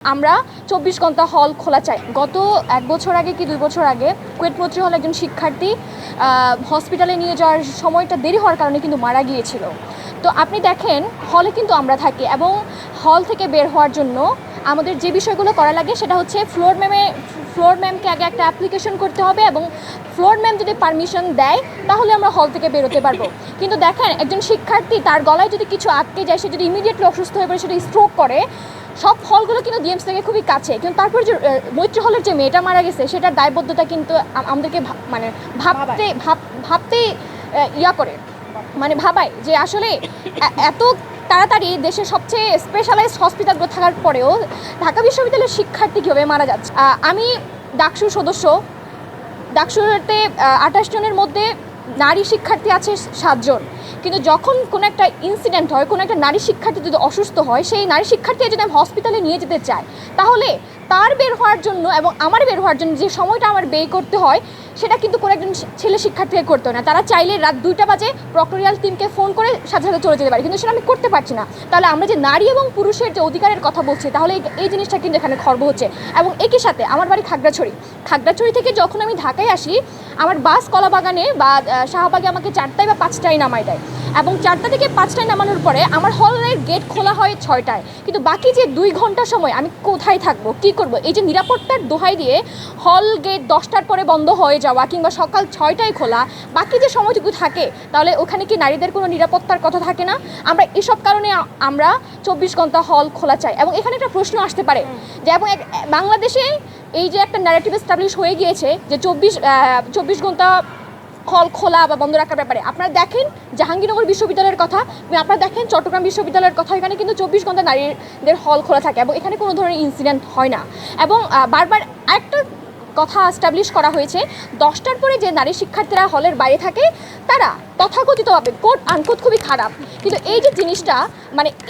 আমরা ২৪ ঘন্টা হল খোলা চাই। গত ১ বছর আগে কি ২ বছর আগে কুয়েট মৈত্রী হলে একজন শিক্ষার্থী হসপিটালে নিয়ে যাওয়ার সময়টা দেরি হওয়ার কারণে কিন্তু মারা গিয়েছিল। তো আপনি দেখেন হলে কিন্তু আমরা থাকি এবং হল থেকে বের হওয়ার জন্য আমাদের যে বিষয়গুলো করা লাগে সেটা হচ্ছে ফ্লোর ম্যামকে আগে একটা অ্যাপ্লিকেশন করতে হবে এবং ফ্লোর ম্যাম যদি পারমিশন দেয় তাহলে আমরা হল থেকে বেরোতে পারবো। কিন্তু দেখেন একজন শিক্ষার্থী তার গলায় যদি কিছু আটকে যায়, সে যদি ইমিডিয়েটলি অসুস্থ হয়ে পড়ে, সেটা স্ট্রোক করে। সব হলগুলো কিন্তু ডিএমসি থেকে খুবই কাছে, কিন্তু তারপরে যে মৈত্রী হলের যে মেয়েটা মারা গেছে সেটার দায়বদ্ধতা কিন্তু আমাদেরকে মানে ভাবতে ইয়া করে, মানে ভাবায় যে আসলে এত তাড়াতাড়ি দেশের সবচেয়ে স্পেশালাইজড হসপিটালগুলো থাকার পরেও ঢাকা বিশ্ববিদ্যালয়ের শিক্ষার্থী কীভাবে মারা যাচ্ছে। আমি ডাকসুর সদস্য, ডাকসুতে ২৮ জনের মধ্যে নারী শিক্ষার্থী আছে ৭ জন, কিন্তু যখন কোনো একটা ইনসিডেন্ট হয়, কোনো একটা নারী শিক্ষার্থী যদি অসুস্থ হয়, সেই নারী শিক্ষার্থী যদি আমি হসপিটালে নিয়ে যেতে চাই, তাহলে তার বের হওয়ার জন্য এবং আমার বের হওয়ার জন্য যে সময়টা আমার ব্যয় করতে হয় সেটা কিন্তু কোনো একজন ছেলে শিক্ষার্থীকে করতে হয় না। তারা চাইলে রাত ২টা বাজে প্রক্টোরিয়াল টিমকে ফোন করে সাথে সাথে চলে যেতে পারে, কিন্তু সেটা আমি করতে পারছি না। তাহলে আমরা যে নারী এবং পুরুষের যে অধিকারের কথা বলছি, তাহলে এই জিনিসটা কিন্তু এখানে খর্ব হচ্ছে। এবং একই সাথে আমার বাড়ি খাগড়াছড়ি থেকে যখন আমি ঢাকায় আসি, আমার বাস কলাবাগানে বা শাহবাগে আমাকে ৪টায় বা ৫টায় নামায় দেয়, এবং ৪টা থেকে ৫টায় নামানোর পরে আমার হলের গেট খোলা হয় ৬টায়। কিন্তু বাকি যে ২ ঘন্টা সময় আমি কোথায় থাকবো, কী করবো? এই যে নিরাপত্তার দোহাই দিয়ে হল গেট ১০টার পরে বন্ধ হয়ে যাওয়া কিংবা সকাল ৬টায় খোলা, বাকি যে সময়টুকু থাকে, তাহলে ওখানে কি নারীদের কোনো নিরাপত্তার কথা থাকে না? আমরা এসব কারণে আমরা ২৪ ঘন্টা হল খোলা চাই। এবং এখানে একটা প্রশ্ন আসতে পারে যে এবং বাংলাদেশে এই যে একটা ন্যারেটিভ এস্টাবলিশ হয়ে গিয়েছে যে ২৪ ঘন্টা হল খোলা বা বন্ধ রাখার ব্যাপারে, আপনারা দেখেন জাহাঙ্গীরনগর বিশ্ববিদ্যালয়ের কথা, আপনারা দেখেন চট্টগ্রাম বিশ্ববিদ্যালয়ের কথা, এখানে কিন্তু ২৪ ঘন্টা নারীদের হল খোলা থাকে এবং এখানে কোনো ধরনের ইনসিডেন্ট হয় না। এবং বারবার আরেকটা কথা এস্টাবলিশ করা হয়েছে, 10টার পরে যে নারী শিক্ষার্থীরা হলের বাইরে থাকে তারা তথাকথিতভাবে কোট আনকোট খুবই খারাপ, কিন্তু এই যে জিনিসটা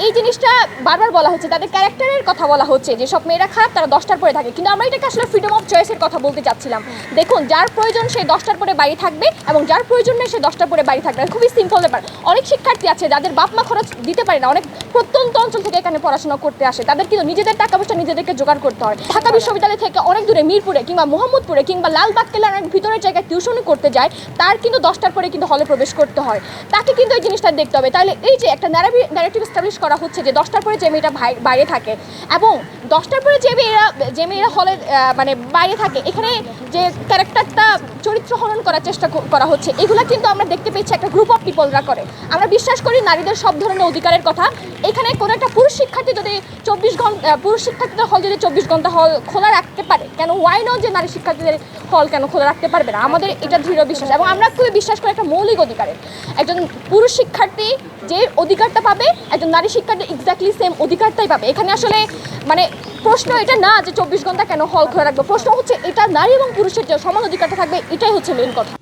এই জিনিসটা বারবার বলা হচ্ছে, তাদের ক্যারেক্টারের কথা বলা হচ্ছে যে সব মেয়েরা খারাপ, তারা 10টার পরে থাকে, কিন্তু আমরা এটাকে আসলে ফ্রিডম অফ চয়েসের কথা বলতে চাচ্ছিলাম। দেখুন, যার প্রয়োজন সে 10টার পরে বাইরে থাকবে এবং যার প্রয়োজন নেই সে 10টার পরে বাইরে থাকবে। খুবই সিম্পল ব্যাপার। অনেক শিক্ষার্থী আছে যাদের বাপ মা খরচ দিতে পারে না, অনেক প্রত্যন্ত অঞ্চল থেকে এখানে পড়াশোনা করতে আসে, তাদের কিন্তু নিজেদের টাকা পয়সা নিজেদেরকে জোগাড় করতে হয়। ঢাকা বিশ্ববিদ্যালয় থেকে অনেক দূরে মিরপুরে কিংবা মোহাম্মদপুরে কিংবা লালবাগ কেল্লার অনেক ভিতরের জায়গায় টিউশনই করতে যায়, তার কিন্তু 10টার পরে কিন্তু হলে প্রবেশ করতে হয়, তাকে কিন্তু এই জিনিসটা দেখতে হবে। তাহলে এই যে একটা ন্যারেটিভ এস্টাবলিশ করা হচ্ছে যে 10টার পরে যে মেয়েটা বাইরে থাকে এবং 10টার পরে যে মেয়েরা হলে বাইরে থাকে, এখানে যে ক্যারেক্টারটা চরিত্র হনন করার চেষ্টা করা হচ্ছে, এগুলো কিন্তু আমরা দেখতে পেয়েছি একটা গ্রুপ অফ পিপলরা করে। আমরা বিশ্বাস করি নারীদের সব ধরনের অধিকারের কথা। এখানে কোনো একটা পুরুষ শিক্ষার্থীদের হল যদি ২৪ ঘন্টা হল খোলা রাখতে পারে, কেন ওয়াই নট যে নারী শিক্ষার্থীদের হল কেন খোলা রাখতে পারবে না? আমাদের এটা দৃঢ় বিশ্বাস এবং আমরা খুবই বিশ্বাস করি একটা মৌলিক অধিকারের। একজন পুরুষ শিক্ষার্থী যে অধিকারটা পাবে, একজন নারী শিক্ষার্থী এক্স্যাক্টলি সেম অধিকারটাই পাবে। এখানে আসলে প্রশ্ন এটা না যে ২৪ ঘন্টা কেন হল খোলা রাখবো, প্রশ্ন হচ্ছে এটা নারী এবং পুরুষের যে সমান অধিকারটা থাকবে, এটাই হচ্ছে মেইন কথা।